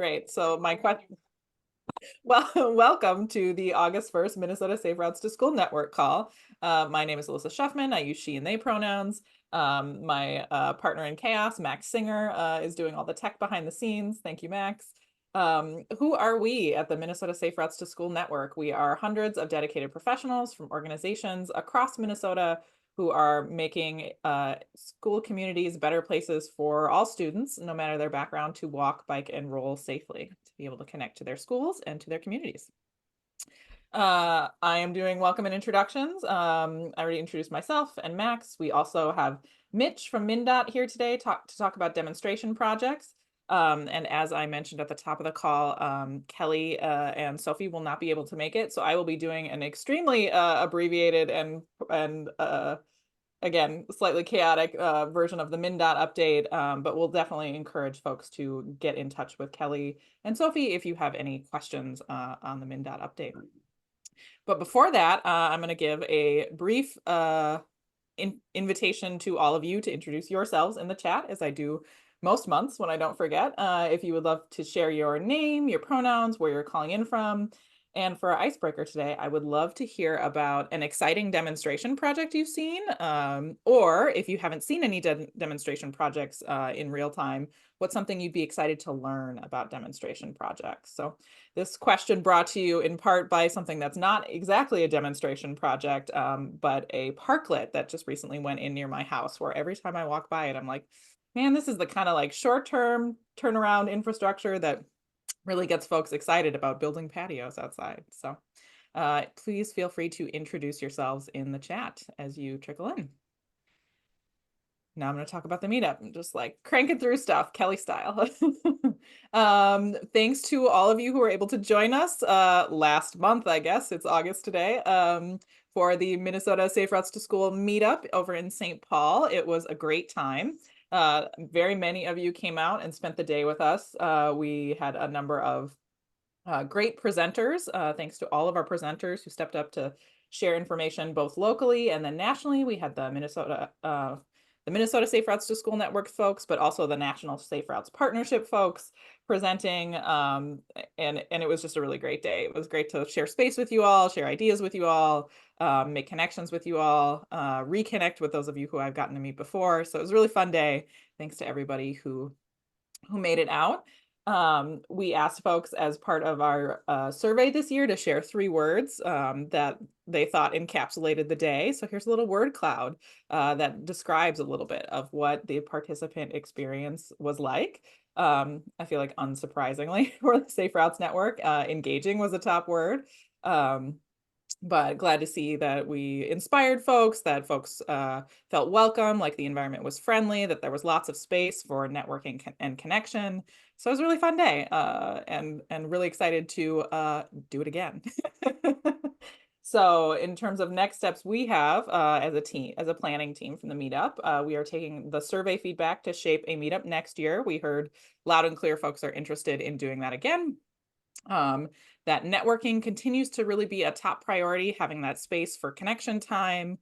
Great. So my question, well, welcome to the August 1st Minnesota Safe Routes to School Network call. My name is Elissa Shuffman. I use she and they pronouns. My partner in chaos, Max Singer, is doing all the tech behind the scenes. Thank you, Max. Who are we at the Minnesota Safe Routes to School Network? We are hundreds of dedicated professionals from organizations across Minnesota who are making school communities better places for all students, no matter their background, to walk, bike, and roll safely, to be able to connect to their schools and to their communities. I am doing welcome and introductions. I already introduced myself and Max. We also have Mitch from MnDOT here today to talk about demonstration projects. And as I mentioned at the top of the call, Kelly and Sophie will not be able to make it. So I will be doing an extremely abbreviated and again, slightly chaotic version of the MnDOT update, but we'll definitely encourage folks to get in touch with Kelly and Sophie if you have any questions on the MnDOT update. But before that, I'm going to give a brief invitation to all of you to introduce yourselves in the chat, as I do most months when I don't forget. If you would love to share your name, your pronouns, where you're calling in from. And for our icebreaker today, I would love to hear about an exciting demonstration project you've seen, or if you haven't seen any demonstration projects in real time, what's something you'd be excited to learn about demonstration projects? So this question brought to you in part by something that's not exactly a demonstration project, but a parklet that just recently went in near my house, where every time I walk by it, I'm like, man, this is the kind of like short-term turnaround infrastructure that really gets folks excited about building patios outside. So please feel free to introduce yourselves in the chat as you trickle in. Now I'm going to talk about the meetup. I'm just like cranking through stuff, Kelly style. Thanks to all of you who were able to join us last month, I guess it's August today, for the Minnesota Safe Routes to School meetup over in St. Paul. It was a great time. Very many of you came out and spent the day with us. We had a number of great presenters. Thanks to all of our presenters who stepped up to share information both locally and then nationally. We had the Minnesota Safe Routes to School Network folks, but also the National Safe Routes Partnership folks presenting. And it was just a really great day. It was great to share space with you all, share ideas with you all, make connections with you all, reconnect with those of you who I've gotten to meet before. So it was a really fun day. Thanks to everybody who made it out. We asked folks as part of our survey this year to share 3 words that they thought encapsulated the day. So here's a little word cloud that describes a little bit of what the participant experience was like. I feel like unsurprisingly for the Safe Routes Network, engaging was a top word. But glad to see that we inspired folks, that folks felt welcome, like the environment was friendly, that there was lots of space for networking and connection. So it was a really fun day and really excited to do it again. So in terms of next steps we have as a team, as a planning team from the meetup, we are taking the survey feedback to shape a meetup next year. We heard loud and clear folks are interested in doing that again. That networking continues to really be a top priority, having that space for connection time.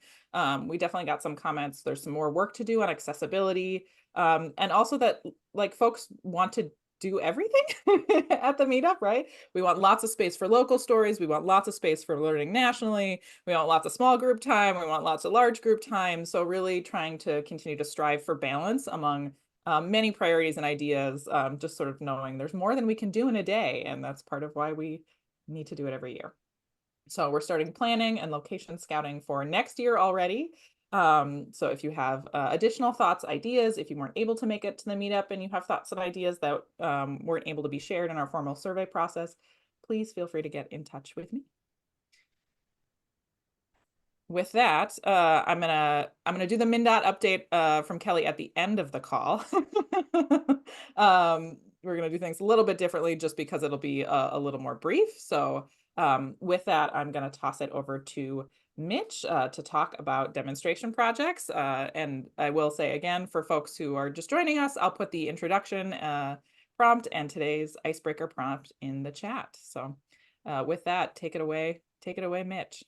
We definitely got some comments. There's some more work to do on accessibility. And also that like folks want to do everything at the meetup, right? We want lots of space for local stories. We want lots of space for learning nationally. We want lots of small group time. We want lots of large group time. So really trying to continue to strive for balance among many priorities and ideas, just sort of knowing there's more than we can do in a day. And that's part of why we need to do it every year. So we're starting planning and location scouting for next year already. So if you have additional thoughts, ideas, if you weren't able to make it to the meetup and you have thoughts and ideas that weren't able to be shared in our formal survey process, please feel free to get in touch with me. With that, I'm gonna do the MnDOT update from Kelly at the end of the call. We're gonna do things a little bit differently just because it'll be a little more brief. So with that, I'm gonna toss it over to Mitch to talk about demonstration projects. And I will say again, for folks who are just joining us, I'll put the introduction prompt and today's icebreaker prompt in the chat. So with that, take it away, Mitch.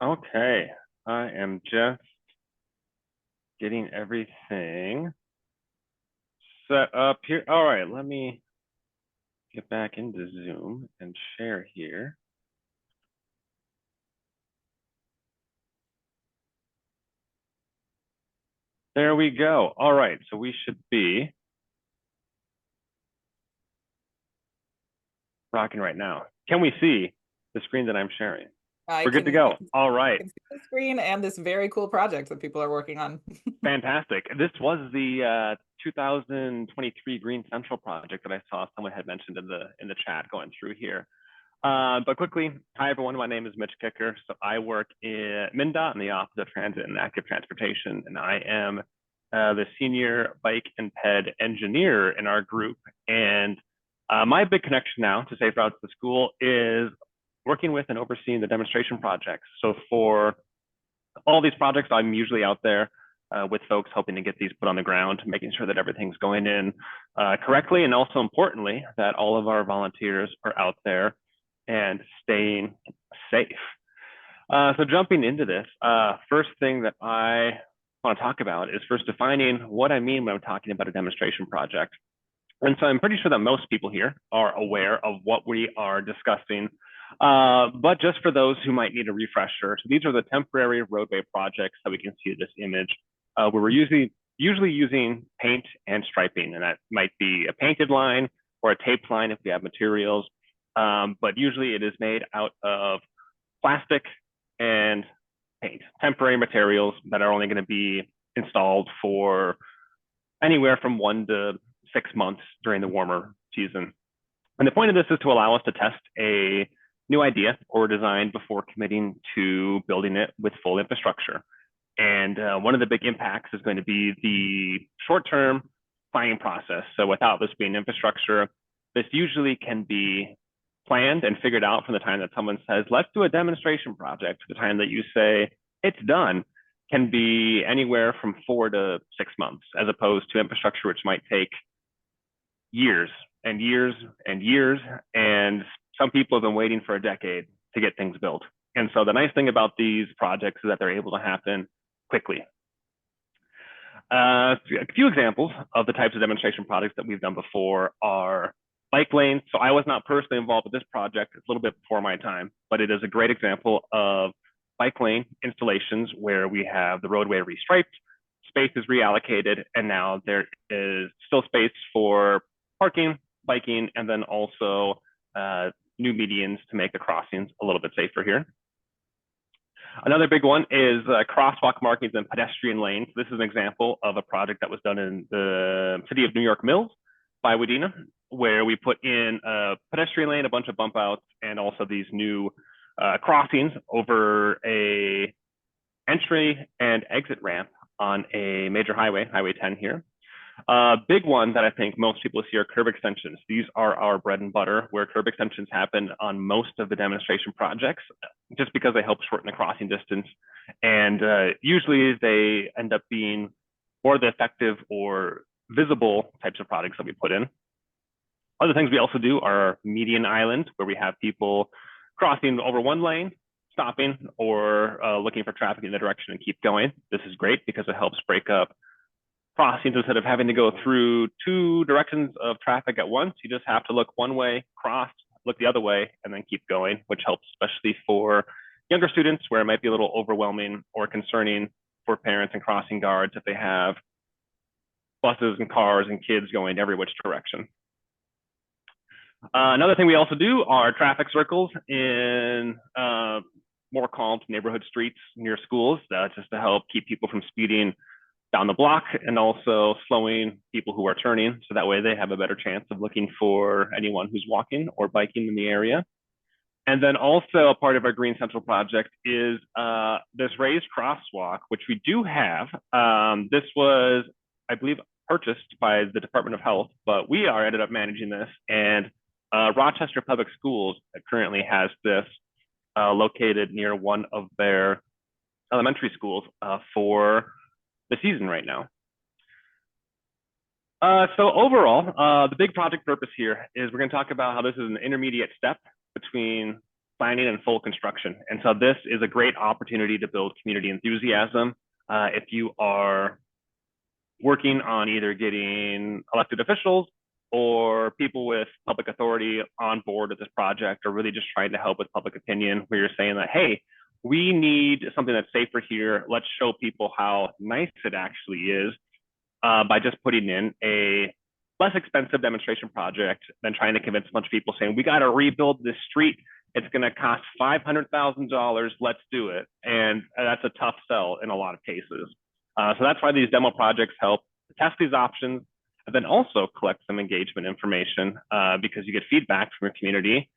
Okay, I am just getting everything. set up here. All right, let me get back into Zoom and share here. There we go. All right, so we should be rocking right now. Can we see the screen that I'm sharing? I We're good to can, I go. can, All I right. can see the screen and this very cool project that people are working on. Fantastic. This was the 2023 Green Central project that I saw someone had mentioned in the chat going through here. But quickly, hi everyone, my name is Mitch Kiecker. So I work in MnDOT in the Office of Transit and Active Transportation, and I am the Senior Bike and Ped Engineer in our group. And my big connection now to Safe Routes to School is working with and overseeing the demonstration projects. So for all these projects, I'm usually out there with folks hoping to get these put on the ground, making sure that everything's going in correctly, and also importantly, that all of our volunteers are out there and staying safe. So jumping into this, first thing that I want to talk about is first defining what I mean when I'm talking about a demonstration project. And so I'm pretty sure that most people here are aware of what we are discussing, but just for those who might need a refresher, so these are the temporary roadway projects that we can see in this image, where we're usually using paint and striping, and that might be a painted line or a taped line if we have materials, but usually it is made out of plastic and paint, temporary materials that are only going to be installed for anywhere from 1 to 6 months during the warmer season. And the point of this is to allow us to test a new idea or design before committing to building it with full infrastructure. And one of the big impacts is going to be the short-term planning process. So without this being infrastructure, this usually can be planned and figured out from the time that someone says, let's do a demonstration project, to the time that you say it's done, can be anywhere from 4 to 6 months, as opposed to infrastructure, which might take years and years and years. And some people have been waiting for a decade to get things built. And so the nice thing about these projects is that they're able to happen quickly. A few examples of the types of demonstration projects that we've done before are bike lanes. So I was not personally involved with this project. It's a little bit before my time, but it is a great example of bike lane installations where we have the roadway restriped, space is reallocated, and now there is still space for parking, biking, and then also new medians to make the crossings a little bit safer here. Another big one is crosswalk markings and pedestrian lanes. This is an example of a project that was done in the city of New York Mills by Wadena, where we put in a pedestrian lane, a bunch of bump outs, and also these new crossings over a entry and exit ramp on a major highway, Highway 10 here. Big one that I think most people see are curb extensions. These are our bread and butter, where curb extensions happen on most of the demonstration projects, just because they help shorten the crossing distance. And usually they end up being more the effective or visible types of products that we put in. Other things we also do are median islands, where we have people crossing over one lane, stopping, or looking for traffic in the direction and keep going. This is great because it helps break up crossings. Instead of having to go through 2 directions of traffic at once, you just have to look one way, cross, look the other way, and then keep going, which helps especially for younger students, where it might be a little overwhelming or concerning for parents and crossing guards if they have buses and cars and kids going every which direction. Another thing we also do are traffic circles in more calm neighborhood streets near schools, just to help keep people from speeding down the block, and also slowing people who are turning, so that way they have a better chance of looking for anyone who's walking or biking in the area. And then also a part of our Green Central project is this raised crosswalk, which we do have. This was, I believe, purchased by the Department of Health, but we are ended up managing this, and Rochester Public Schools currently has this located near one of their elementary schools for the season right now. So overall, the big project purpose here is we're going to talk about how this is an intermediate step between planning and full construction. And so this is a great opportunity to build community enthusiasm. If you are working on either getting elected officials or people with public authority on board with this project, or really just trying to help with public opinion, where you're saying that, hey, we need something that's safer here. Let's show people how nice it actually is by just putting in a less expensive demonstration project than trying to convince a bunch of people saying, we got to rebuild this street. It's going to cost $500,000. Let's do it. And that's a tough sell in a lot of cases. So that's why these demo projects help test these options and then also collect some engagement information because you get feedback from your community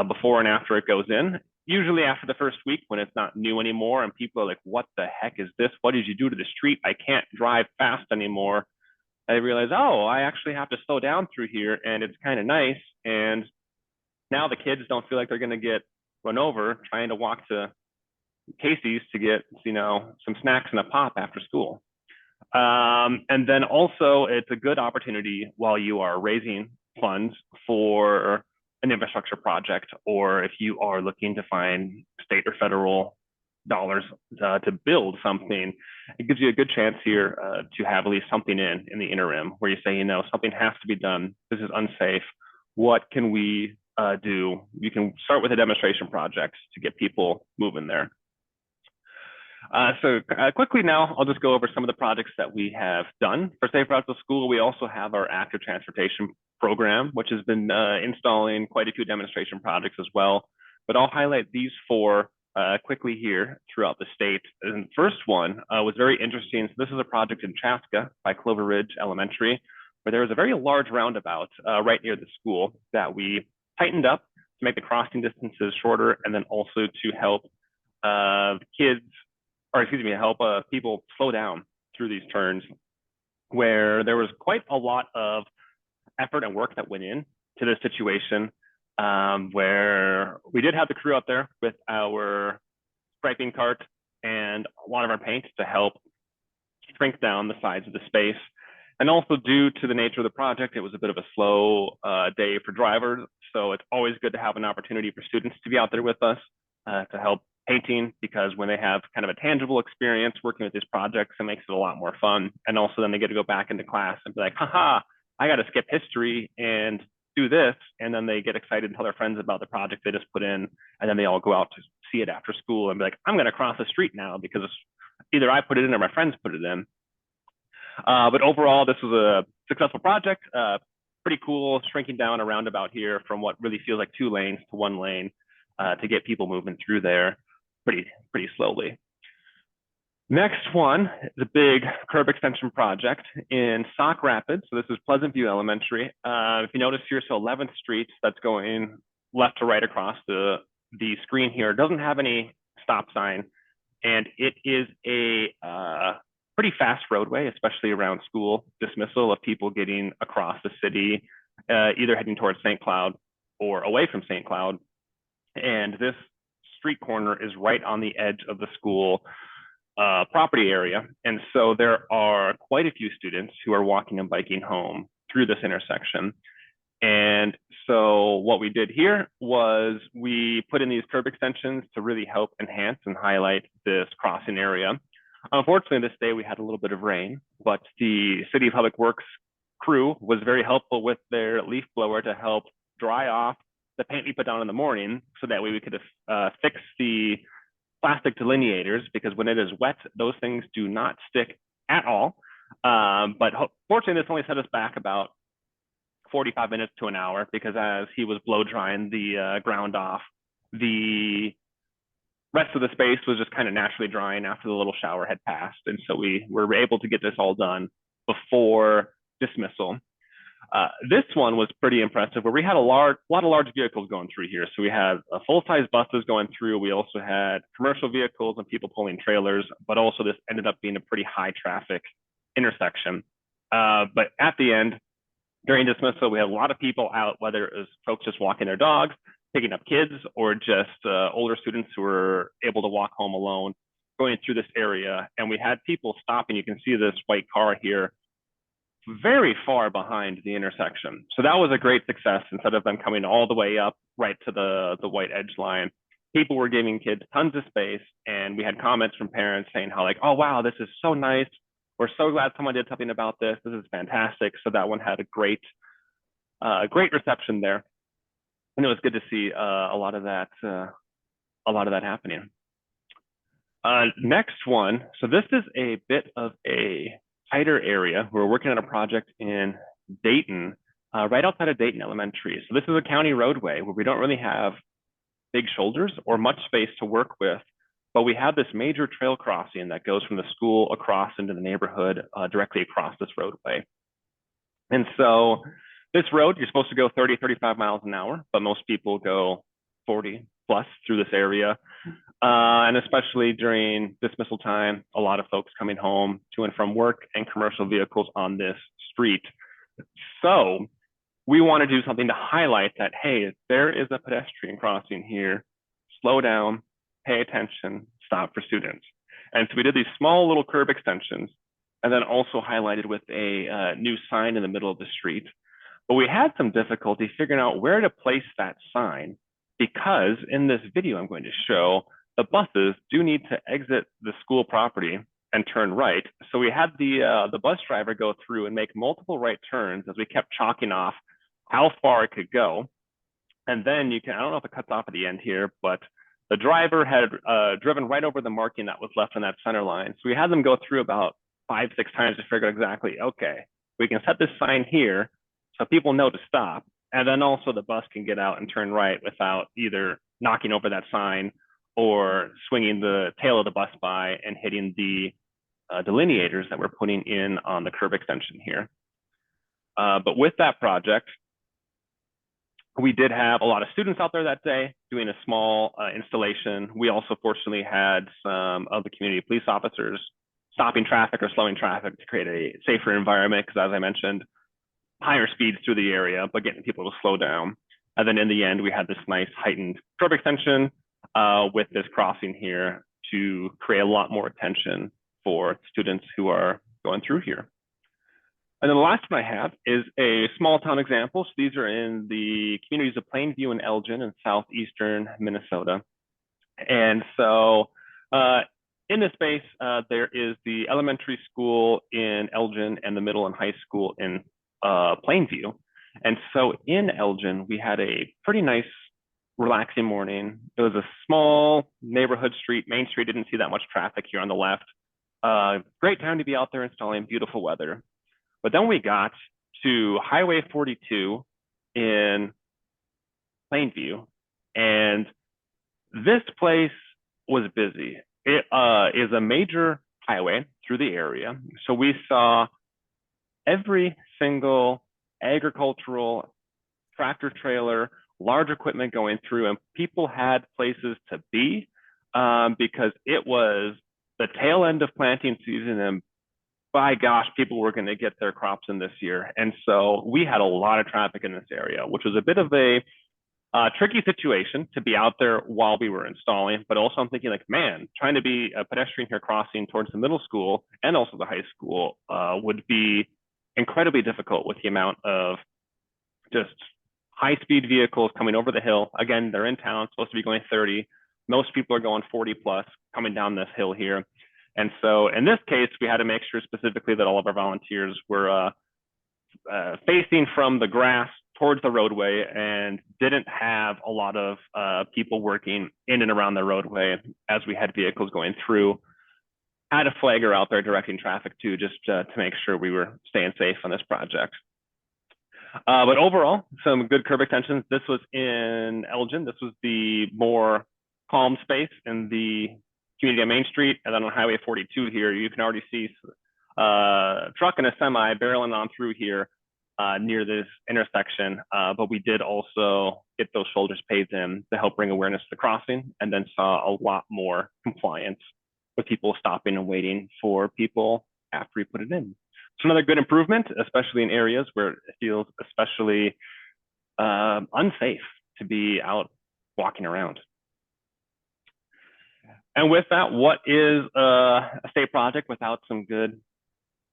before and after it goes in. Usually after the first week when it's not new anymore and people are like, what the heck is this? What did you do to the street? I can't drive fast anymore. I realize, oh, I actually have to slow down through here and it's kind of nice. And now the kids don't feel like they're going to get run over trying to walk to Casey's to get, some snacks and a pop after school. And then also it's a good opportunity while you are raising funds for an infrastructure project, or if you are looking to find state or federal dollars to build something, it gives you a good chance here to have at least something in the interim where you say, something has to be done. This is unsafe. What can we do? You can start with a demonstration project to get people moving there. So quickly now, I'll just go over some of the projects that we have done for Safe Routes to School. We also have our active transportation program, which has been installing quite a few demonstration projects as well. But I'll highlight these four quickly here throughout the state. And the first one was very interesting. So this is a project in Chaska by Clover Ridge Elementary, where there was a very large roundabout right near the school that we tightened up to make the crossing distances shorter, and then also to help help people slow down through these turns, where there was quite a lot of effort and work that went in to this situation, where we did have the crew out there with our striping cart and a lot of our paint to help shrink down the sides of the space. And also due to the nature of the project, it was a bit of a slow day for drivers. So it's always good to have an opportunity for students to be out there with us to help painting, because when they have kind of a tangible experience working with these projects, it makes it a lot more fun. And also then they get to go back into class and be like, haha, I got to skip history and do this. And then they get excited and tell their friends about the project they just put in. And then they all go out to see it after school and be like, I'm going to cross the street now because either I put it in or my friends put it in. But overall, this was a successful project. Pretty cool, shrinking down a roundabout here from what really feels like 2 lanes to 1 lane to get people moving through there pretty slowly. Next one is a big curb extension project in Sauk Rapids. So this is Pleasant View Elementary. If you notice here, so 11th Street, that's going left to right across the screen here, doesn't have any stop sign. And it is a pretty fast roadway, especially around school dismissal of people getting across the city, either heading towards St. Cloud or away from St. Cloud. And this street corner is right on the edge of the school property area. And so there are quite a few students who are walking and biking home through this intersection. And so what we did here was we put in these curb extensions to really help enhance and highlight this crossing area. Unfortunately, this day we had a little bit of rain, but the City of Public Works crew was very helpful with their leaf blower to help dry off the paint we put down in the morning, so that way we could fix the plastic delineators, because when it is wet, those things do not stick at all. But fortunately, this only set us back about 45 minutes to an hour, because as he was blow drying the ground off, the rest of the space was just kind of naturally drying after the little shower had passed. And so we were able to get this all done before dismissal. This one was pretty impressive, where we had a lot of large vehicles going through here. So we had full-size buses going through. We also had commercial vehicles and people pulling trailers, but also this ended up being a pretty high traffic intersection. But at the end, during dismissal, we had a lot of people out, whether it was folks just walking their dogs, picking up kids, or just older students who were able to walk home alone, going through this area. And we had people stopping. You can see this white car here very far behind the intersection. So that was a great success. Instead of them coming all the way up right to the white edge line, people were giving kids tons of space. And we had comments from parents saying how like, oh, wow, this is so nice. We're so glad someone did something about this. This is fantastic. So that one had a great reception there, and it was good to see a lot of that happening. Next one. So this is a bit of a tighter area. We're working on a project in Dayton, right outside of Dayton Elementary. So this is a county roadway where we don't really have big shoulders or much space to work with, but we have this major trail crossing that goes from the school across into the neighborhood, directly across this roadway. And so this road, you're supposed to go 30, 35 miles an hour, but most people go 40 plus through this area. And especially during dismissal time, a lot of folks coming home to and from work and commercial vehicles on this street. So we want to do something to highlight that, hey, there is a pedestrian crossing here. Slow down, pay attention, stop for students. And so we did these small little curb extensions, and then also highlighted with a new sign in the middle of the street. But we had some difficulty figuring out where to place that sign, because in this video I'm going to show, the buses do need to exit the school property and turn right. So we had the bus driver go through and make multiple right turns as we kept chalking off how far it could go. And then I don't know if it cuts off at the end here, but the driver had driven right over the marking that was left on that center line. So we had them go through about 5, 6 times to figure out exactly, okay, we can set this sign here so people know to stop. And then also the bus can get out and turn right without either knocking over that sign or swinging the tail of the bus by and hitting the delineators that we're putting in on the curb extension here. But with that project, we did have a lot of students out there that day doing a small installation. We also fortunately had some of the community police officers stopping traffic or slowing traffic to create a safer environment, because as I mentioned, higher speeds through the area, but getting people to slow down. And then in the end, we had this nice heightened curb extension with this crossing here to create a lot more attention for students who are going through here. And then the last one I have is a small town example. So these are in the communities of Plainview and Elgin in southeastern Minnesota. And so in this space, there is the elementary school in Elgin and the middle and high school in Plainview. And so in Elgin, we had a pretty nice, relaxing morning. It was a small neighborhood street, Main Street, didn't see that much traffic here on the left. Great time to be out there installing, beautiful weather. But then we got to Highway 42 in Plainview, and this place was busy. It is a major highway through the area. So we saw every single agricultural tractor trailer, large equipment going through, and people had places to be because it was the tail end of planting season, and by gosh, people were going to get their crops in this year. And so we had a lot of traffic in this area, which was a bit of a tricky situation to be out there while we were installing. But also I'm thinking like, man, trying to be a pedestrian here crossing towards the middle school and also the high school would be incredibly difficult with the amount of just high-speed vehicles coming over the hill. Again, they're in town, supposed to be going 30. Most people are going 40 plus coming down this hill here. And so in this case, we had to make sure specifically that all of our volunteers were facing from the grass towards the roadway and didn't have a lot of people working in and around the roadway as we had vehicles going through. Had a flagger out there directing traffic too, just to make sure we were staying safe on this project. But overall, some good curb extensions. This was in Elgin. This was the more calm space in the community on Main Street. And then on Highway 42 here, you can already see a truck and a semi barreling on through here near this intersection. But we did also get those shoulders paved in to help bring awareness to the crossing, and then saw a lot more compliance with people stopping and waiting for people after we put it in. So another good improvement, especially in areas where it feels especially unsafe to be out walking around. And with that, what is a state project without some good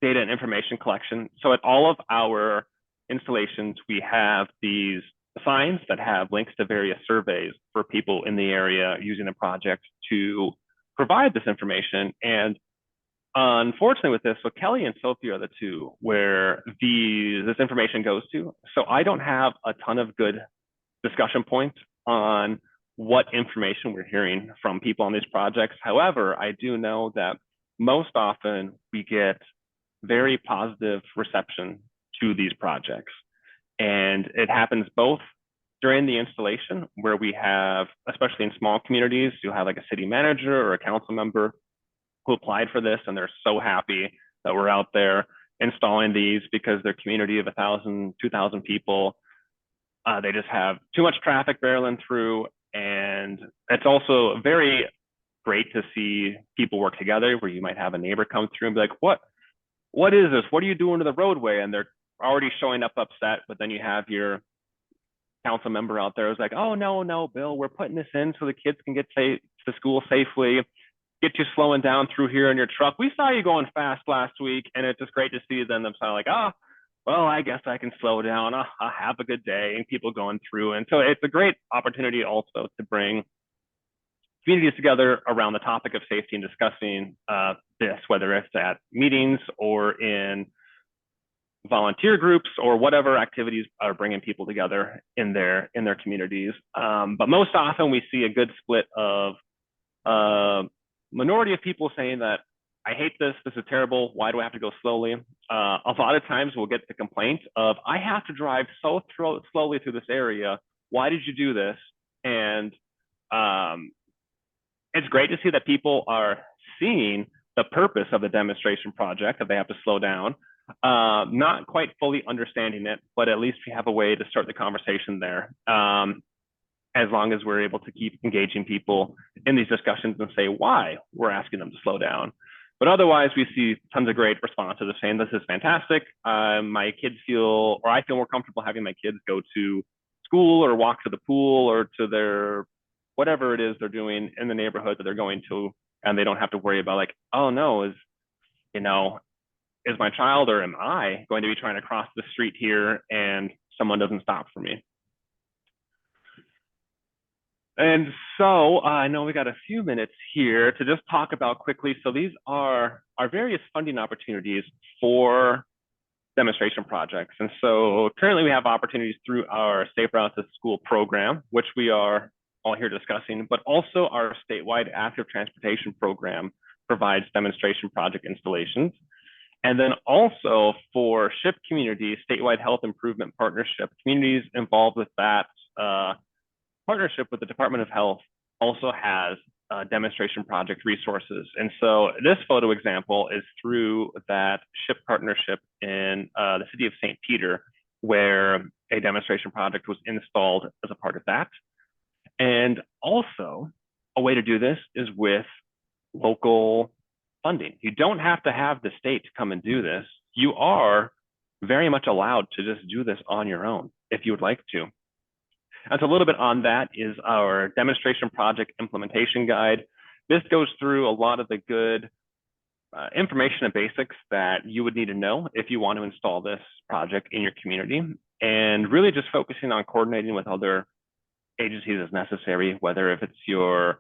data and information collection? So at all of our installations, we have these signs that have links to various surveys for people in the area using the project to provide this information. And unfortunately with this, so Kelly and Sophie are the two where this information goes to. So I don't have a ton of good discussion points on what information we're hearing from people on these projects. However, I do know that most often we get very positive reception to these projects. And it happens both during the installation, where we have, especially in small communities, you have like a city manager or a council member who applied for this, and they're so happy that we're out there installing these because their community of 1,000, 2,000 people, they just have too much traffic barreling through. And it's also very great to see people work together, where you might have a neighbor come through and be like, what is this? What are you doing to the roadway? And they're already showing up upset, but then you have your council member out there who's like, oh, no, Bill, we're putting this in so the kids can get to school safely, get you slowing down through here in your truck. We saw you going fast last week, and it's just great to see them sound like, oh, well, I guess I can slow down. I'll have a good day, and people going through. And so it's a great opportunity also to bring communities together around the topic of safety and discussing this, whether it's at meetings or in volunteer groups or whatever activities are bringing people together in their communities. But most often we see a good split of minority of people saying that I hate this is terrible, why do I have to go slowly? A lot of times we'll get the complaint of, I have to drive so slowly through this area, why did you do this? And it's great to see that people are seeing the purpose of the demonstration project, that they have to slow down, not quite fully understanding it, but at least we have a way to start the conversation there. As long as we're able to keep engaging people in these discussions and say why we're asking them to slow down. But otherwise, we see tons of great responses of saying, this is fantastic. My kids feel, or I feel more comfortable having my kids go to school or walk to the pool or to their, whatever it is they're doing in the neighborhood that they're going to, and they don't have to worry about like, oh no, is my child or am I going to be trying to cross the street here and someone doesn't stop for me? And so I know we got a few minutes here to just talk about quickly. So these are our various funding opportunities for demonstration projects. And so currently we have opportunities through our Safe Routes to School program, which we are all here discussing, but also our statewide active transportation program provides demonstration project installations. And then also for SHIP communities, statewide health improvement partnership, communities involved with that partnership with the Department of Health also has demonstration project resources. And so this photo example is through that SHIP partnership in the city of St. Peter, where a demonstration project was installed as a part of that. And also a way to do this is with local funding. You don't have to have the state come and do this. You are very much allowed to just do this on your own if you would like to. And so a little bit on that is our demonstration project implementation guide. This goes through a lot of the good information and basics that you would need to know if you want to install this project in your community, and really just focusing on coordinating with other agencies as necessary, whether if it's your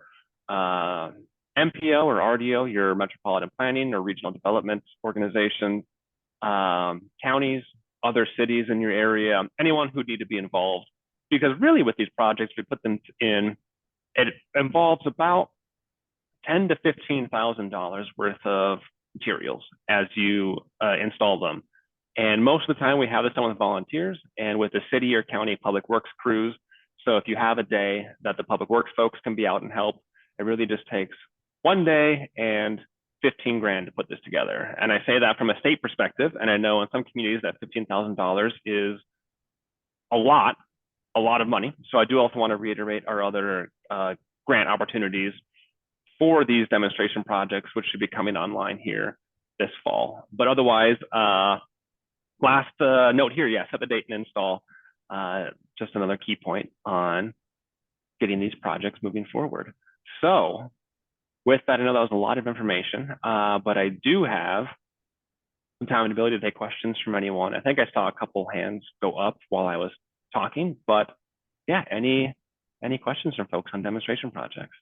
MPO or RDO, your metropolitan planning or regional development organization, counties, other cities in your area, anyone who'd need to be involved. Because really with these projects, we put them in, it involves about $10,000 to $15,000 worth of materials as you install them. And most of the time we have this done with volunteers and with the city or county public works crews. So if you have a day that the public works folks can be out and help, it really just takes one day and 15 grand to put this together. And I say that from a state perspective, and I know in some communities that $15,000 is a lot of money. So I do also want to reiterate our other grant opportunities for these demonstration projects, which should be coming online here this fall. But otherwise, last note here, yeah, set the date and install. Just another key point on getting these projects moving forward. So with that, I know that was a lot of information, but I do have some time and ability to take questions from anyone. I think I saw a couple hands go up while I was talking, but yeah, any questions from folks on demonstration projects?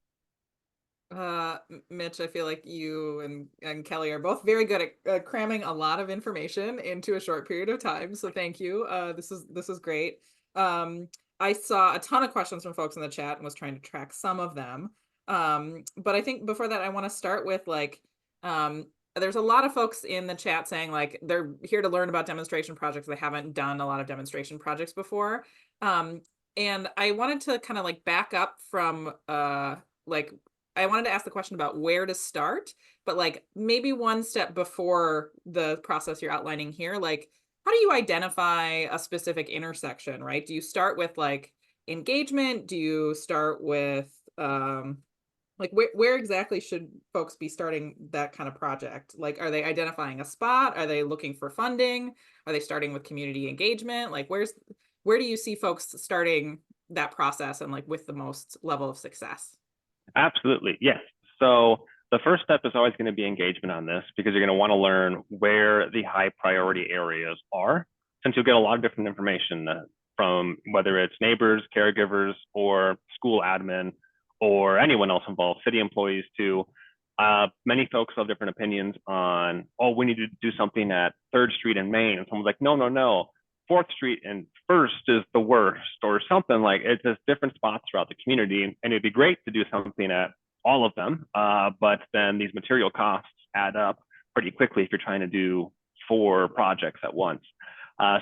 Mitch, I feel like you and Kelly are both very good at cramming a lot of information into a short period of time. So thank you. This is great. Um, I saw a ton of questions from folks in the chat and was trying to track some of them. But I think before that, I want to start with like, there's a lot of folks in the chat saying like they're here to learn about demonstration projects. They haven't done a lot of demonstration projects before. And I wanted to kind of like back up from like I wanted to ask the question about where to start, but like maybe one step before the process you're outlining here, like how do you identify a specific intersection, right? Do you start with like engagement? Do you start with like where exactly should folks be starting that kind of project? Like are they identifying a spot? Are they looking for funding? Are they starting with community engagement? Like where do you see folks starting that process and like with the most level of success? Absolutely, yes. So the first step is always going to be engagement on this because you're going to want to learn where the high priority areas are, since you'll get a lot of different information from whether it's neighbors, caregivers, or school admin, or anyone else involved, city employees too. Many folks have different opinions on, oh, we need to do something at 3rd Street in Maine. And someone's like, no, no, no. 4th Street and First is the worst, or something like it's just different spots throughout the community. And it'd be great to do something at all of them. But then these material costs add up pretty quickly if you're trying to do 4 projects at once.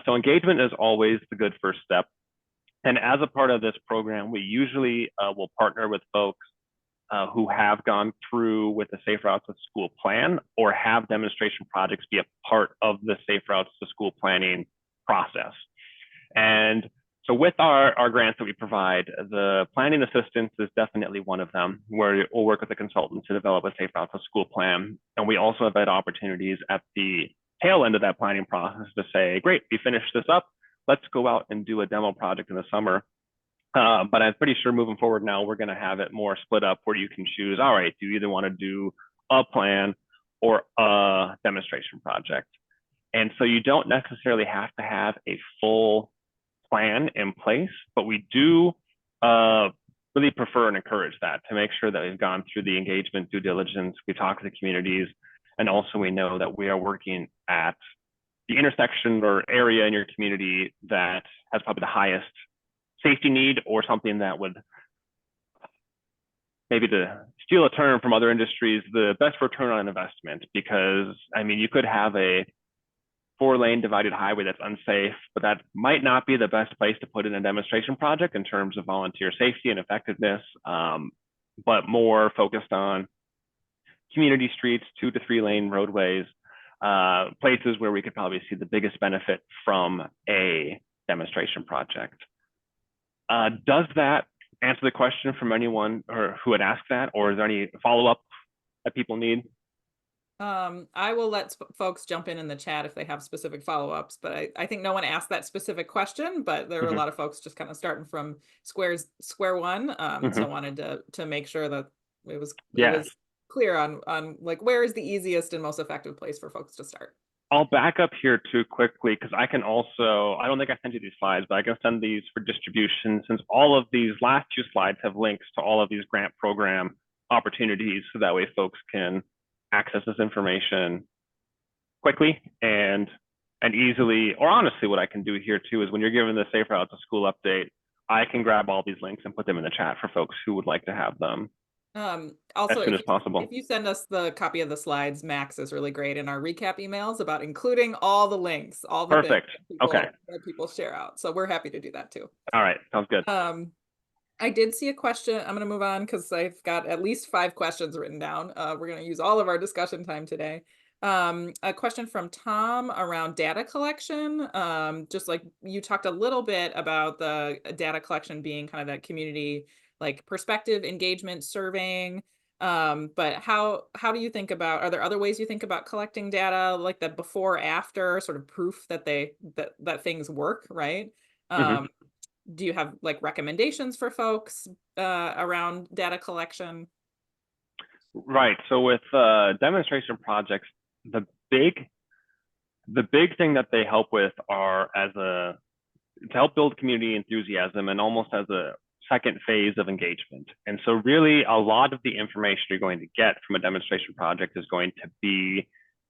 So engagement is always the good first step. And as a part of this program, we usually will partner with folks who have gone through with the Safe Routes to School plan or have demonstration projects be a part of the Safe Routes to School planning process. And so with our grants that we provide, the planning assistance is definitely one of them, where we'll work with a consultant to develop a Safe Routes to School plan. And we also have had opportunities at the tail end of that planning process to say, great, we finished this up, let's go out and do a demo project in the summer. But I'm pretty sure moving forward now, we're going to have it more split up where you can choose, all right, do you either want to do a plan or a demonstration project? And so you don't necessarily have to have a full plan in place, but we do really prefer and encourage that to make sure that we've gone through the engagement due diligence, we talk to the communities, and also we know that we are working at the intersection or area in your community that has probably the highest safety need or something that would, maybe to steal a term from other industries, the best return on investment. Because I mean, you could have a 4-lane divided highway that's unsafe, but that might not be the best place to put in a demonstration project in terms of volunteer safety and effectiveness, but more focused on community streets, 2 to 3-lane roadways, places where we could probably see the biggest benefit from a demonstration project. Does that answer the question from anyone or who had asked that, or is there any follow-up that people need? I will let folks jump in the chat if they have specific follow-ups, but I think no one asked that specific question, but there were a lot of folks just kind of starting from square one. So I wanted to make sure that it was clear on like where is the easiest and most effective place for folks to start. I'll back up here too quickly because I can also, I don't think I sent you these slides, but I can send these for distribution since all of these last 2 slides have links to all of these grant program opportunities, so that way folks can access this information quickly and easily. Or honestly, what I can do here too is when you're given the Safe Route to School update, I can grab all these links and put them in the chat for folks who would like to have them Also, as soon as possible. if you send us the copy of the slides, Max is really great in our recap emails about including all the links, all the Perfect. things that people share out. So we're happy to do that too. All right, sounds good. I did see a question. I'm going to move on because I've got at least 5 questions written down. We're going to use all of our discussion time today. A question from Tom around data collection. Just like you talked a little bit about the data collection being kind of that community like perspective, engagement, surveying. But how do you think about, are there other ways you think about collecting data like the before after sort of proof that that things work, right? Do you have like recommendations for folks around data collection? Right. So with demonstration projects, the big thing that they help with are to help build community enthusiasm and almost as a second phase of engagement. And so really a lot of the information you're going to get from a demonstration project is going to be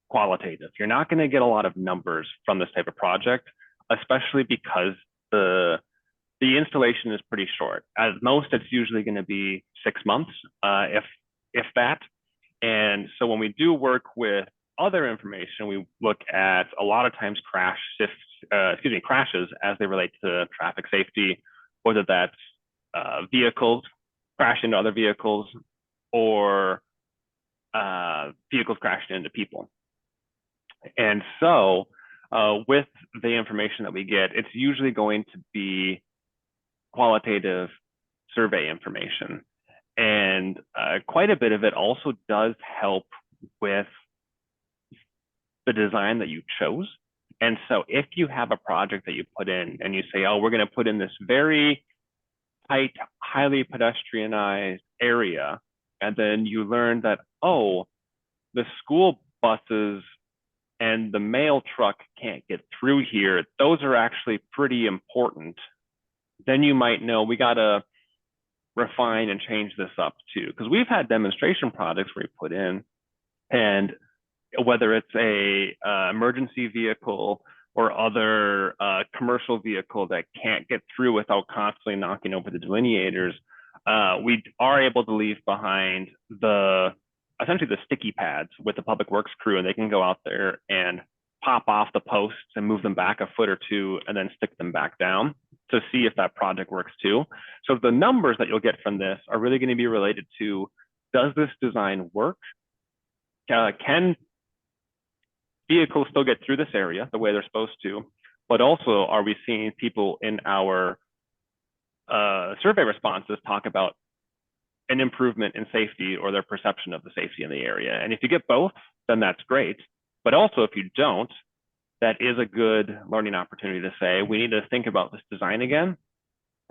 qualitative. You're not going to get a lot of numbers from this type of project, especially because the installation is pretty short. At most, it's usually going to be 6 months, if that. And so when we do work with other information, we look at a lot of times crashes as they relate to traffic safety, whether that's vehicles crashing into other vehicles or vehicles crashing into people. And so with the information that we get, it's usually going to be qualitative survey information. And quite a bit of it also does help with the design that you chose. And so if you have a project that you put in and you say, oh, we're going to put in this very tight, highly pedestrianized area, and then you learn that, oh, the school buses and the mail truck can't get through here, those are actually pretty important, then you might know we got to refine and change this up too. Because we've had demonstration projects where we put in, and whether it's a emergency vehicle or other commercial vehicle that can't get through without constantly knocking over the delineators, we are able to leave behind essentially the sticky pads with the public works crew, and they can go out there and pop off the posts and move them back a foot or two and then stick them back down to see if that project works too. So the numbers that you'll get from this are really going to be related to, does this design work? Can vehicles still get through this area the way they're supposed to? But also, are we seeing people in our survey responses talk about an improvement in safety or their perception of the safety in the area? And if you get both, then that's great. But also, if you don't, that is a good learning opportunity to say, we need to think about this design again,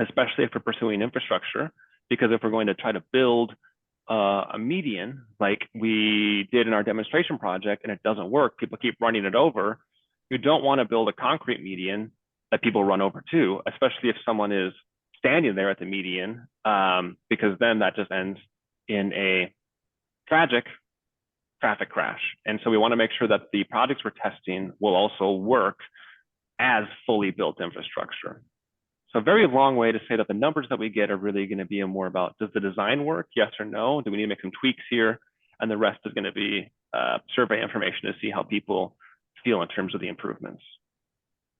especially if we're pursuing infrastructure, because if we're going to try to build a median like we did in our demonstration project and it doesn't work, people keep running it over, you don't want to build a concrete median that people run over too, especially if someone is standing there at the median, because then that just ends in a tragic traffic crash. And so we want to make sure that the projects we're testing will also work as fully built infrastructure. So a very long way to say that the numbers that we get are really going to be more about, does the design work? Yes or no? Do we need to make some tweaks here? And the rest is going to be survey information to see how people feel in terms of the improvements.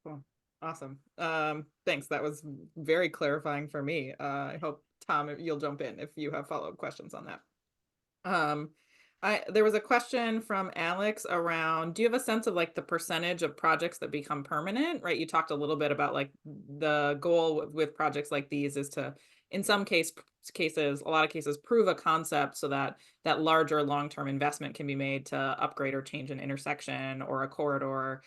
Cool. Awesome. Thanks. That was very clarifying for me. I hope, Tom, you'll jump in if you have follow-up questions on that. There was a question from Alex around, do you have a sense of like the percentage of projects that become permanent, right? You talked a little bit about like the goal with projects like these is to, in some cases, a lot of cases, prove a concept so that that larger long-term investment can be made to upgrade or change an intersection or a corridor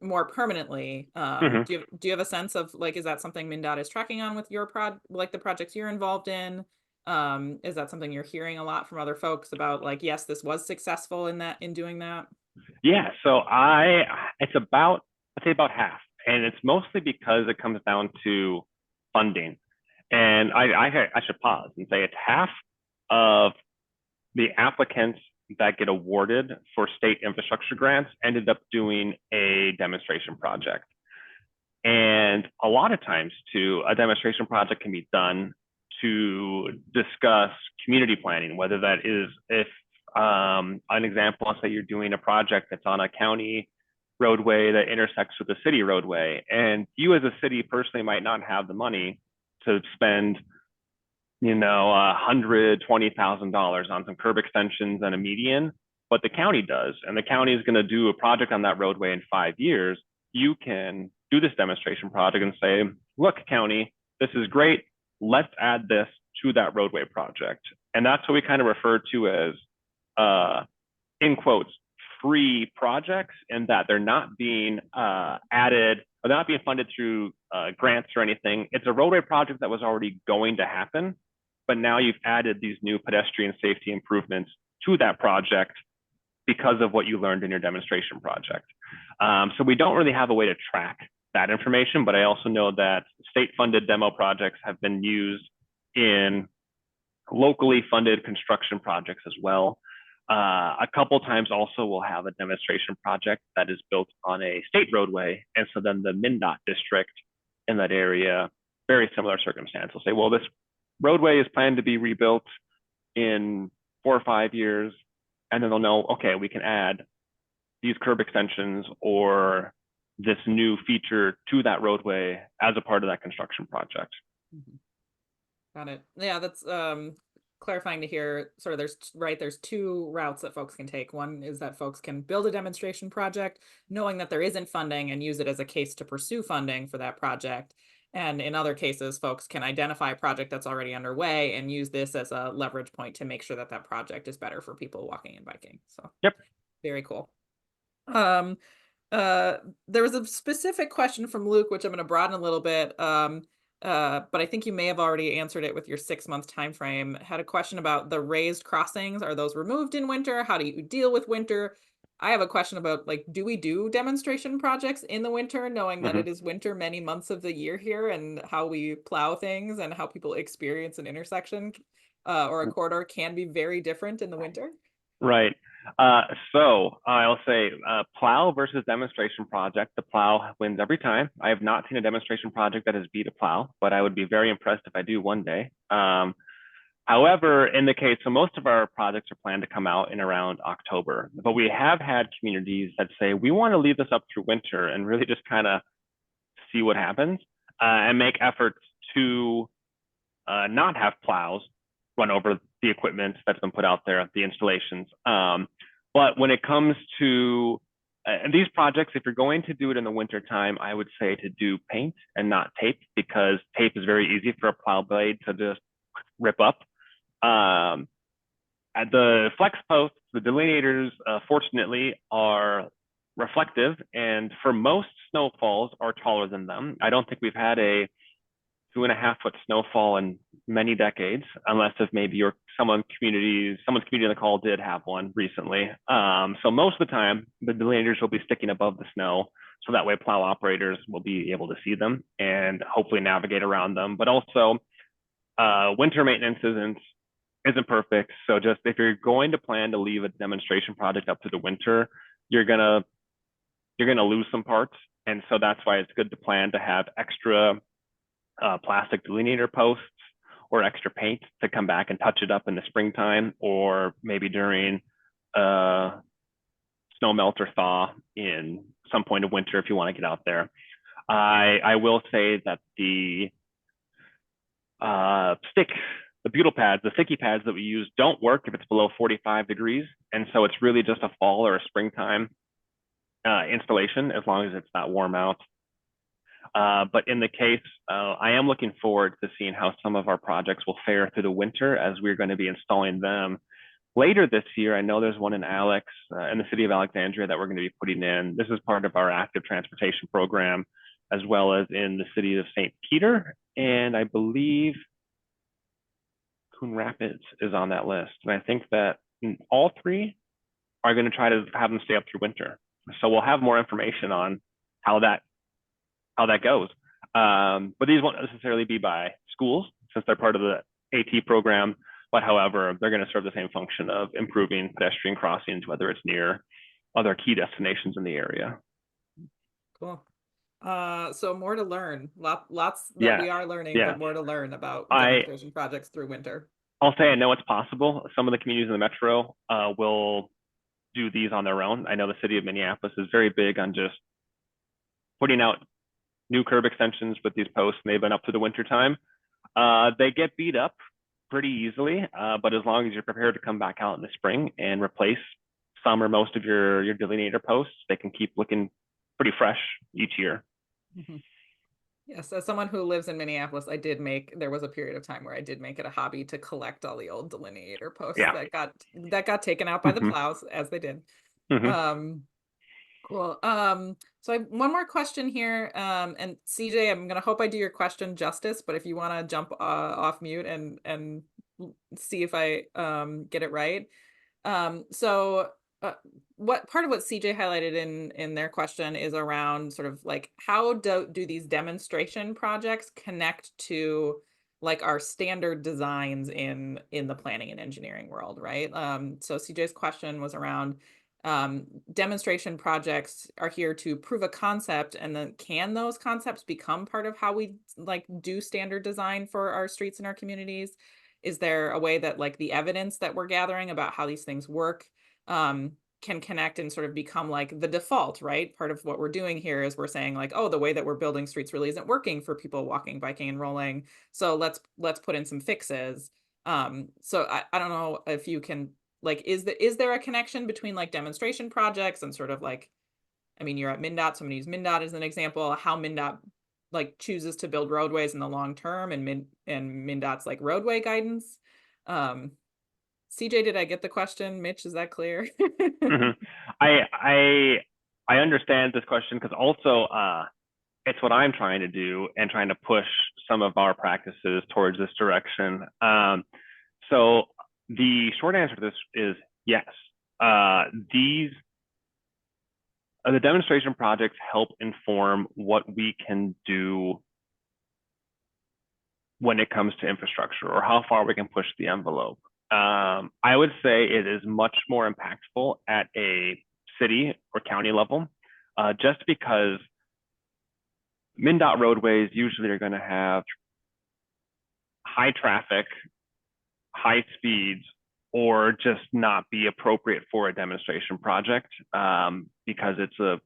more permanently. Do you have a sense of like, is that something MnDOT is tracking on with your like the projects you're involved in? Is that something you're hearing a lot from other folks about, like, yes, this was successful in doing that? Yeah, so it's about, I'd say about half, and it's mostly because it comes down to funding. And I should pause and say it's half of the applicants that get awarded for state infrastructure grants ended up doing a demonstration project. And a lot of times too, a demonstration project can be done to discuss community planning, whether that is, if an example, let's say you're doing a project that's on a county roadway that intersects with a city roadway, and you as a city personally might not have the money to spend, $120,000 on some curb extensions and a median, but the county does, and the county is going to do a project on that roadway in 5 years. You can do this demonstration project and say, look, county, this is great. Let's add this to that roadway project. And that's what we kind of refer to as, in quotes, free projects, in that they're not being added, or they're not being funded through grants or anything. It's a roadway project that was already going to happen, but now you've added these new pedestrian safety improvements to that project because of what you learned in your demonstration project. So we don't really have a way to track that information, but I also know that state-funded demo projects have been used in locally funded construction projects as well. A couple times also we'll have a demonstration project that is built on a state roadway. And so then the MnDOT district in that area, very similar circumstance, will say, well, this roadway is planned to be rebuilt in 4 or 5 years. And then they'll know, okay, we can add these curb extensions or this new feature to that roadway as a part of that construction project. Got it. Yeah, that's clarifying to hear. Sort of there's two routes that folks can take. One is that folks can build a demonstration project knowing that there isn't funding and use it as a case to pursue funding for that project. And in other cases, folks can identify a project that's already underway and use this as a leverage point to make sure that that project is better for people walking and biking. So yep, very cool. There was a specific question from Luke, which I'm going to broaden a little bit. But I think you may have already answered it with your 6-month time frame. Had a question about the raised crossings. Are those removed in winter? How do you deal with winter? I have a question about, like, do we do demonstration projects in the winter, knowing that it is winter many months of the year here, and how we plow things and how people experience an intersection or a corridor can be very different in the winter? Right. So I'll say plow versus demonstration project. The plow wins every time. I have not seen a demonstration project that has beat a plow, but I would be very impressed if I do one day. However, in the case, so most of our projects are planned to come out in around October, but we have had communities that say, we want to leave this up through winter and really just kind of see what happens and make efforts to not have plows run over the equipment that's been put out there, the installations. But when it comes to these projects, if you're going to do it in the winter time, I would say to do paint and not tape, because tape is very easy for a plow blade to just rip up. At the flex posts, the delineators, fortunately, are reflective, and for most snowfalls are taller than them. I don't think we've had a 2.5-foot snowfall in many decades, unless if maybe someone's community on the call did have one recently. So most of the time, the delineators will be sticking above the snow, so that way plow operators will be able to see them and hopefully navigate around them. But also, winter maintenance isn't perfect. So just if you're going to plan to leave a demonstration project up to the winter, you're gonna lose some parts, and so that's why it's good to plan to have extra plastic delineator posts or extra paint to come back and touch it up in the springtime, or maybe during snow melt or thaw in some point of winter if you want to get out there. I will say that the butyl pads, the sticky pads that we use don't work if it's below 45 degrees. And so it's really just a fall or a springtime installation, as long as it's not warm out. But in the case, I am looking forward to seeing how some of our projects will fare through the winter, as we're going to be installing them later this year. I know there's one in Alex, in the city of Alexandria, that we're going to be putting in. This is part of our active transportation program, as well as in the city of St. Peter. And I believe Coon Rapids is on that list. And I think that all three are going to try to have them stay up through winter. So we'll have more information on how that goes. But these won't necessarily be by schools, since they're part of the AT program. But however, they're going to serve the same function of improving pedestrian crossings, whether it's near other key destinations in the area. Cool. So more to learn. Lots that we are learning, but more to learn about demonstration projects through winter. I'll say I know it's possible. Some of the communities in the metro will do these on their own. I know the city of Minneapolis is very big on just putting out new curb extensions with these posts, and they've been up to the winter time. They get beat up pretty easily, but as long as you're prepared to come back out in the spring and replace some or most of your delineator posts, they can keep looking pretty fresh each year. Yes, as someone who lives in Minneapolis, there was a period of time where I did make it a hobby to collect all the old delineator posts that got taken out by the plows, as they did. Cool. So I have one more question here. And CJ, I'm gonna hope I do your question justice, but if you want to jump off mute and see if I get it right. So uh, what part of what CJ highlighted in their question is around sort of like how do these demonstration projects connect to like our standard designs in the planning and engineering world, right? So CJ's question was around demonstration projects are here to prove a concept, and then can those concepts become part of how we like do standard design for our streets and our communities? Is there a way that like the evidence that we're gathering about how these things work um, can connect and sort of become like the default, right? Part of what we're doing here is we're saying like, oh, the way that we're building streets really isn't working for people walking, biking, and rolling. So let's put in some fixes. So I don't know if you can like, is there a connection between like demonstration projects and sort of like, I mean, you're at MnDOT, so I'm gonna use MnDOT as an example, how MnDOT like chooses to build roadways in the long term and MnDOT's like roadway guidance. Um, CJ, did I get the question? Mitch, is that clear? Mhm. I understand this question because also it's what I'm trying to do and trying to push some of our practices towards this direction. So the short answer to this is yes. These the demonstration projects help inform what we can do when it comes to infrastructure or how far we can push the envelope. I would say it is much more impactful at a city or county level, just because MnDOT roadways usually are going to have high traffic, high speeds, or just not be appropriate for a demonstration project because you're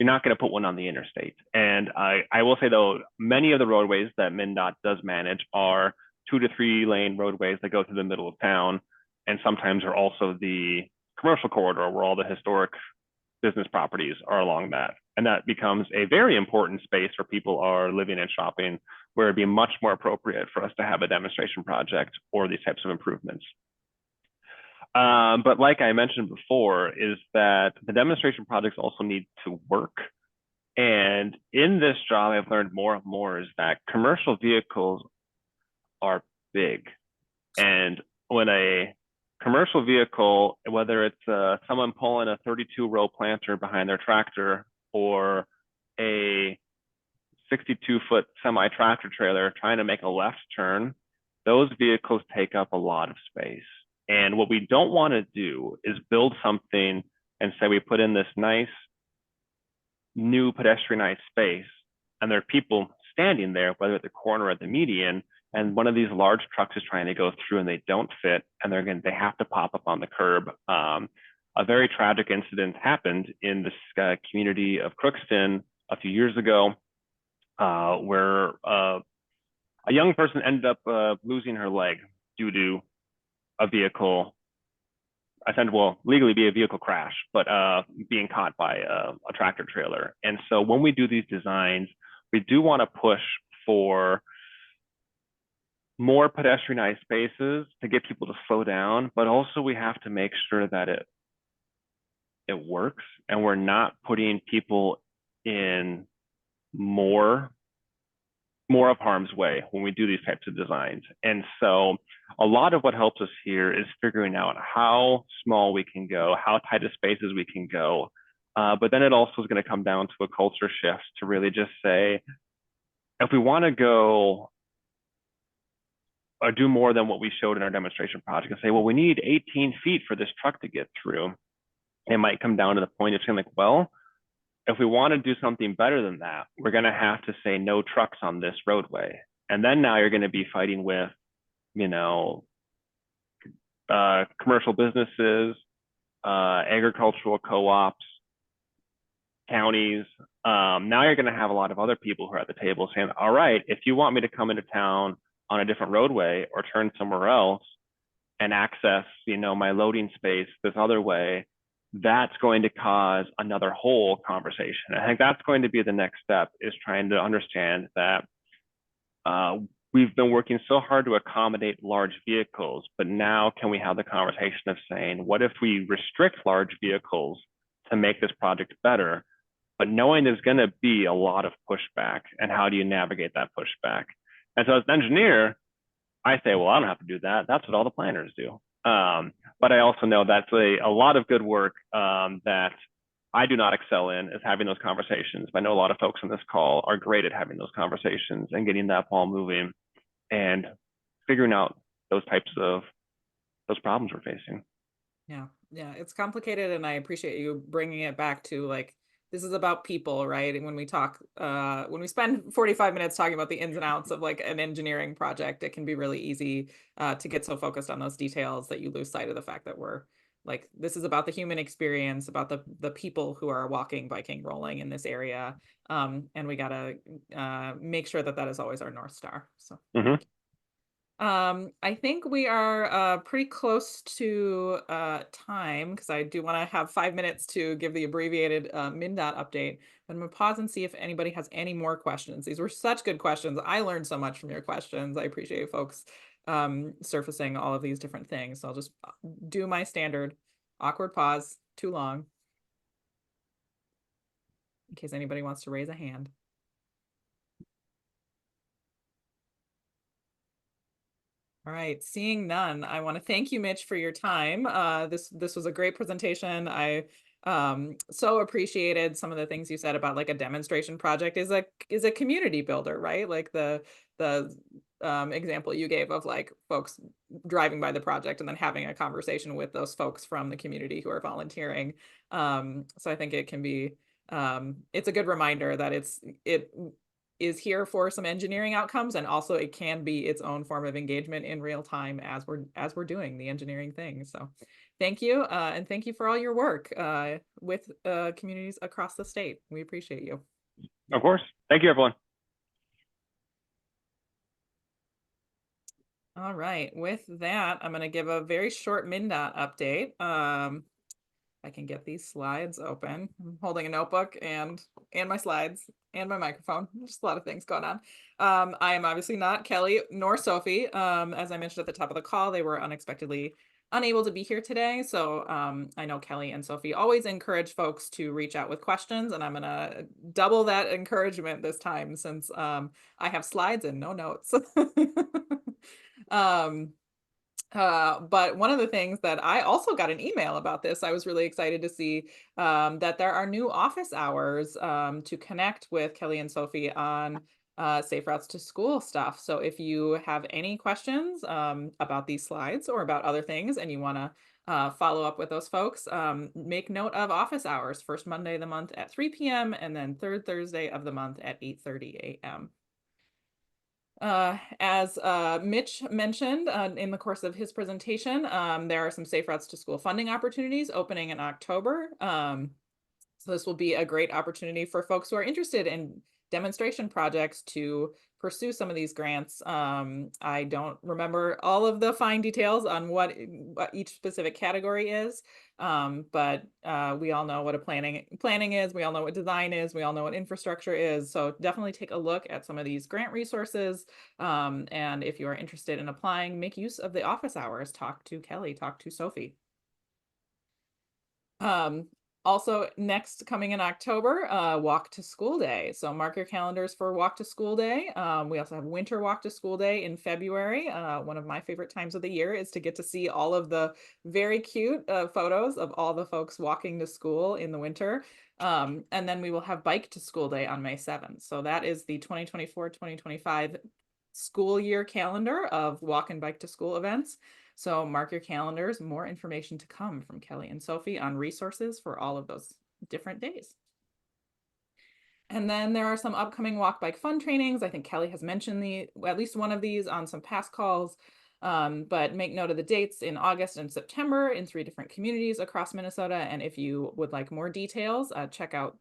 not going to put one on the interstate. And I will say though, many of the roadways that MnDOT does manage are 2 to 3 lane roadways that go through the middle of town, and sometimes are also the commercial corridor where all the historic business properties are along that. And that becomes a very important space where people are living and shopping, where it'd be much more appropriate for us to have a demonstration project or these types of improvements. But like I mentioned before, is that the demonstration projects also need to work. And in this job, I've learned more and more is that commercial vehicles are big. And when a commercial vehicle, whether it's someone pulling a 32-row planter behind their tractor or a 62-foot semi-tractor trailer trying to make a left turn, those vehicles take up a lot of space. And what we don't want to do is build something and say we put in this nice new pedestrianized space, and there are people standing there, whether at the corner or the median, and one of these large trucks is trying to go through and they don't fit, and they have to pop up on the curb. A very tragic incident happened in this community of Crookston a few years ago, where a young person ended up losing her leg due to a vehicle, I said, well, legally be a vehicle crash, but being caught by a tractor trailer. And so when we do these designs, we do want to push for more pedestrianized spaces to get people to slow down, but also we have to make sure that it works and we're not putting people in more of harm's way when we do these types of designs. And so a lot of what helps us here is figuring out how small we can go, how tight of spaces we can go. But then it also is going to come down to a culture shift to really just say, if we want to go or do more than what we showed in our demonstration project and say, well, we need 18 feet for this truck to get through, it might come down to the point of saying like, well, if we want to do something better than that, we're going to have to say no trucks on this roadway. And then now you're going to be fighting with, commercial businesses, agricultural co-ops, counties. Now you're going to have a lot of other people who are at the table saying, all right, if you want me to come into town on a different roadway or turn somewhere else and access, my loading space this other way, that's going to cause another whole conversation. I think that's going to be the next step, is trying to understand that we've been working so hard to accommodate large vehicles, but now can we have the conversation of saying, what if we restrict large vehicles to make this project better, but knowing there's going to be a lot of pushback, and how do you navigate that pushback? And so as an engineer, I say, well, I don't have to do that. That's what all the planners do. But I also know that's a lot of good work that I do not excel in, is having those conversations. But I know a lot of folks on this call are great at having those conversations and getting that ball moving and figuring out those types of those problems we're facing. Yeah, yeah, it's complicated, and I appreciate you bringing it back to like this is about people, right? And when we talk, when we spend 45 minutes talking about the ins and outs of like an engineering project, it can be really easy to get so focused on those details that you lose sight of the fact that we're like this is about the human experience, about the people who are walking, biking, rolling in this area, and we gotta make sure that that is always our North Star. So thank you. I think we are pretty close to time because I do want to have 5 minutes to give the abbreviated MnDOT update. But I'm gonna pause and see if anybody has any more questions. These were such good questions. I learned so much from your questions. I appreciate folks surfacing all of these different things. So I'll just do my standard awkward pause, too long, in case anybody wants to raise a hand. All right, seeing none, I want to thank you, Mitch, for your time. This was a great presentation. I so appreciated some of the things you said about like a demonstration project is a community builder, right? Like the example you gave of like folks driving by the project and then having a conversation with those folks from the community who are volunteering. So I think it can be it's a good reminder that it is here for some engineering outcomes, and also it can be its own form of engagement in real time as we're doing the engineering thing. So thank you, and thank you for all your work with communities across the state. We appreciate you. Of course. Thank you, everyone. All right, with that, I'm going to give a very short MnDOT update. I can get these slides open. I'm holding a notebook and my slides and my microphone. Just a lot of things going on. I am obviously not Kelly nor Sophie. As I mentioned at the top of the call, they were unexpectedly unable to be here today. So I know Kelly and Sophie always encourage folks to reach out with questions, and I'm gonna double that encouragement this time since I have slides and no notes. um, but one of the things that I also got an email about this, I was really excited to see that there are new office hours to connect with Kelly and Sophie on safe routes to school stuff. So if you have any questions about these slides or about other things and you want to follow up with those folks, make note of office hours, first Monday of the month at 3 p.m. and then third Thursday of the month at 8:30 a.m. As Mitch mentioned in the course of his presentation, there are some Safe Routes to School funding opportunities opening in October. So this will be a great opportunity for folks who are interested in demonstration projects to pursue some of these grants. I don't remember all of the fine details on what each specific category is, but we all know what a planning is. We all know what design is. We all know what infrastructure is. So definitely take a look at some of these grant resources. And if you are interested in applying, make use of the office hours. Talk to Kelly, talk to Sophie. Also next coming in October, Walk to School Day. So mark your calendars for Walk to School Day. We also have Winter Walk to School Day in February. One of my favorite times of the year is to get to see all of the very cute photos of all the folks walking to school in the winter. And then we will have Bike to School Day on May 7th. So that is the 2024-2025 school year calendar of walk and bike to school events. So mark your calendars, more information to come from Kelly and Sophie on resources for all of those different days. And then there are some upcoming walk bike fun trainings. I think Kelly has mentioned at least one of these on some past calls, but make note of the dates in August and September in 3 different communities across Minnesota. And if you would like more details, check out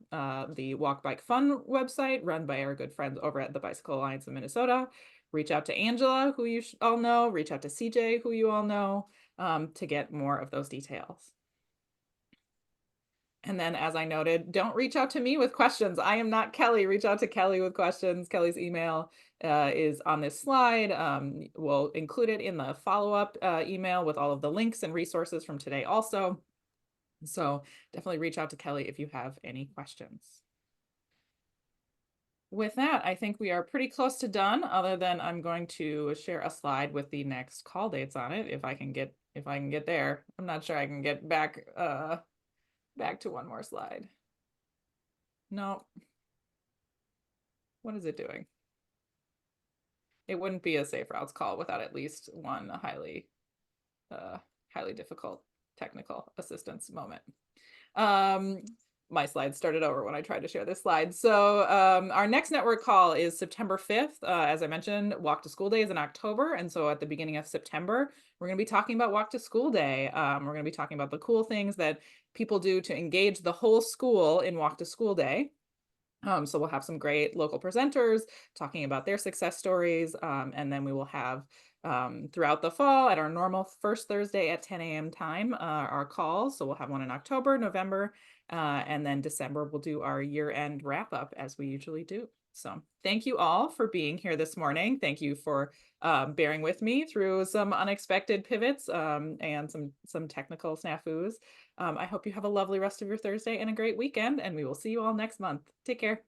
the Walk Bike Fun website run by our good friends over at the Bicycle Alliance of Minnesota. Reach out to Angela, who you all know, reach out to CJ, who you all know, to get more of those details. And then, as I noted, don't reach out to me with questions. I am not Kelly. Reach out to Kelly with questions. Kelly's email is on this slide. We'll include it in the follow-up email with all of the links and resources from today also. So definitely reach out to Kelly if you have any questions. With that, I think we are pretty close to done, other than I'm going to share a slide with the next call dates on it, if I can get if I can get there. I'm not sure I can get back to one more slide. No. What is it doing? It wouldn't be a safe routes call without at least one highly difficult technical assistance moment. My slides started over when I tried to share this slide. So our next network call is September 5th. As I mentioned, Walk to School Day is in October. And so at the beginning of September, we're going to be talking about Walk to School Day. We're going to be talking about the cool things that people do to engage the whole school in Walk to School Day. So we'll have some great local presenters talking about their success stories. And then we will have throughout the fall at our normal first Thursday at 10 a.m. time, our calls. So we'll have one in October, November, and then December, we'll do our year-end wrap-up as we usually do. So thank you all for being here this morning. Thank you for bearing with me through some unexpected pivots and some technical snafus. I hope you have a lovely rest of your Thursday and a great weekend, and we will see you all next month. Take care.